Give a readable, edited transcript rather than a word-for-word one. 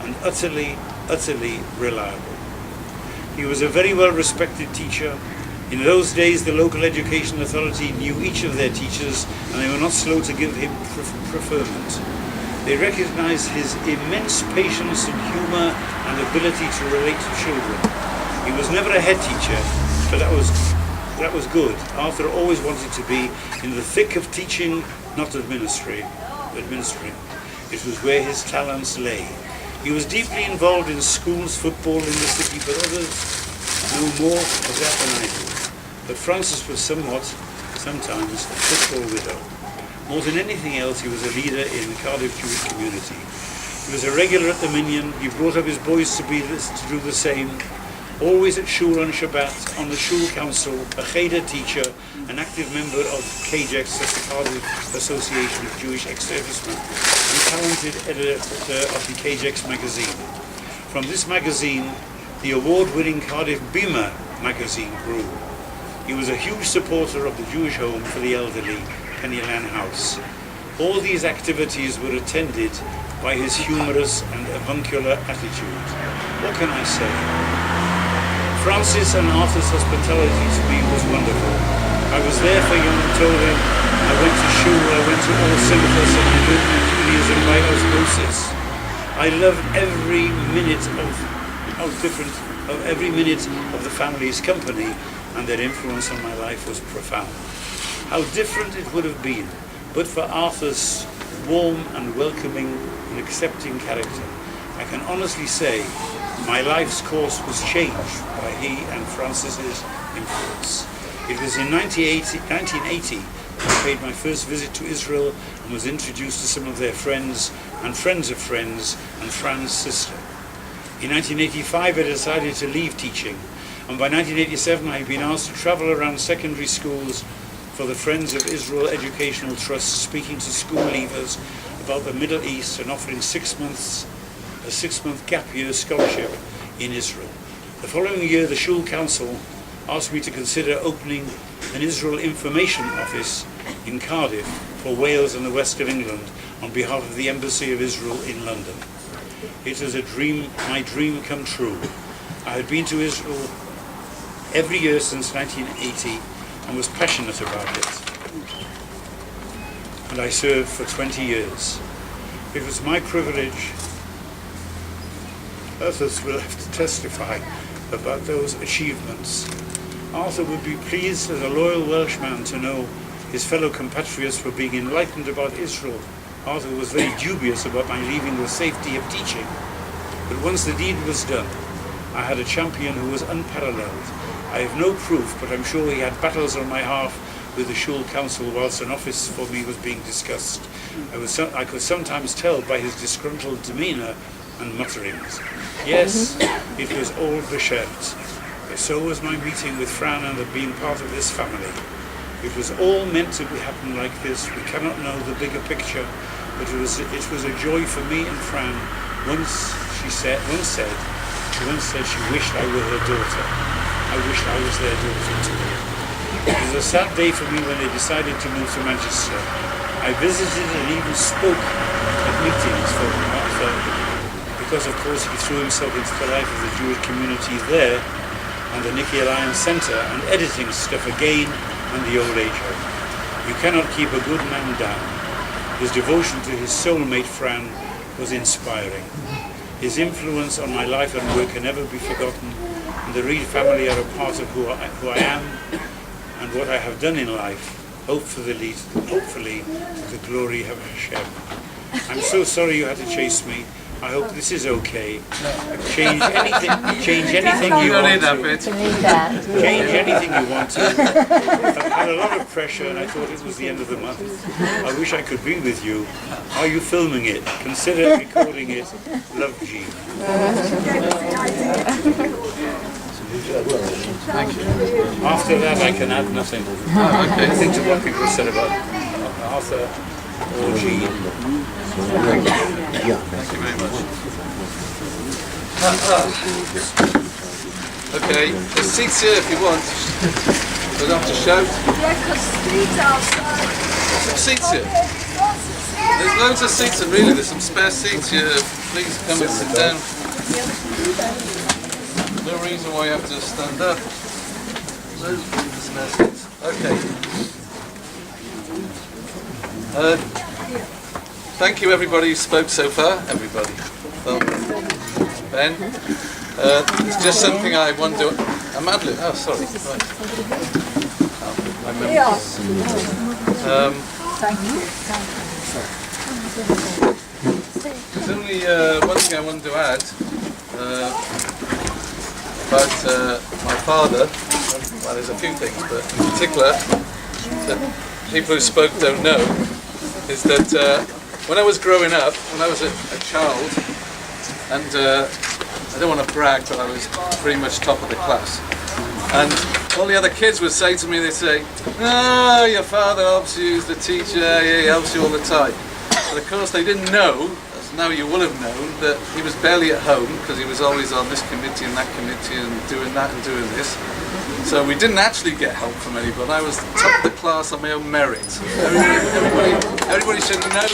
and utterly reliable. He was a very well respected teacher. In those days, the local education authority knew each of their teachers, and they were not slow to give him preferment. They recognized his immense patience and humor and ability to relate to children. He was never a head teacher, but that was good. Arthur always wanted to be in the thick of teaching, not administering. It was where his talents lay. He was deeply involved in schools, football in the city, but others knew more of that than I do. But Francis was sometimes, a football widow. More than anything else, he was a leader in the Cardiff Jewish community. He was a regular at the Minyan. He brought up his boys to do the same. Always at shul on Shabbat, on the shul council, a cheder teacher, an active member of KJEX, that's the Cardiff Association of Jewish Ex-Servicemen, and talented editor of the KJEX magazine. From this magazine, the award-winning Cardiff Bima magazine grew. He was a huge supporter of the Jewish Home for the Elderly, Pennyland House. All these activities were attended by his humorous and avuncular attitude. What can I say? Francis and Arthur's hospitality to me was wonderful. I was there for Yom Tov. I went to shul, I went to all synagogues, and I learned my Judaism by osmosis. I loved every minute of the family's company, and their influence on my life was profound. How different it would have been, but for Arthur's warm and welcoming and accepting character. I can honestly say my life's course was changed by he and Francis's influence. It was in 1980 I paid my first visit to Israel and was introduced to some of their friends and friends of friends and Fran's sister. In 1985 I decided to leave teaching, and by 1987 I had been asked to travel around secondary schools for the Friends of Israel Educational Trust, speaking to school leavers about the Middle East and offering a 6-month gap year scholarship in Israel. The following year, the Shul Council asked me to consider opening an Israel Information Office in Cardiff for Wales and the west of England on behalf of the Embassy of Israel in London. It was my dream come true. I had been to Israel every year since 1980 and was passionate about it. And I served for 20 years. It was my privilege. Others will have to testify about those achievements. Arthur would be pleased as a loyal Welshman to know his fellow compatriots were being enlightened about Israel. Arthur was very dubious about my leaving the safety of teaching. But once the deed was done, I had a champion who was unparalleled. I have no proof, but I'm sure he had battles on my half with the Shul Council whilst an office for me was being discussed. I could sometimes tell by his disgruntled demeanour and mutterings. Yes, it was all b'shemt. So was my meeting with Fran and being part of this family. It was all meant to happen like this. We cannot know the bigger picture, but it was a joy for me and Fran. Once she said she wished I were her daughter. I wished I was their daughter too. It was a sad day for me when they decided to move to Manchester. I visited and even spoke at meetings for Arthur, because of course he threw himself into the life of the Jewish community there, and the Nicky Alliance Centre, and editing stuff again, and the old age home. You cannot keep a good man down. His devotion to his soulmate Fran was inspiring. His influence on my life and work can never be forgotten, and the Reed family are a part of who I am and what I have done in life, hopefully to the glory of Hashem. I'm so sorry you had to chase me. I hope this is okay. Change anything you want to. Change anything you want to. I've had a lot of pressure and I thought it was the end of the month. I wish I could be with you. Are you filming it? Consider recording it. Love, Jean. Thank you. After that I can add nothing. Oh, okay. Nothing to what people said about Arthur or Jean. Thank you very much. Okay, there's seats here if you want. Don't have to shout. There's some seats here. There's loads of seats, and really there's some spare seats here. please come and sit down. No reason why you have to stand up. Okay. Thank you everybody who spoke so far. Everybody. Well, Ben. It's just something I want to do. Madeline. Oh, sorry. Right. Oh, I remember. Thank you. There's only one thing I wanted to add about my father. Well, there's a few things, but in particular, that people who spoke don't know, is that when I was growing up, when I was a child, and I don't want to brag, but I was pretty much top of the class. And all the other kids would say to me, they'd say, "No, your father helps you, he's the teacher, he helps you all the time." But of course they didn't know, as now you will have known, that he was barely at home because he was always on this committee and that committee and doing that and doing this. So we didn't actually get help from anybody. I was top of the class on my own merit. Everybody should know that.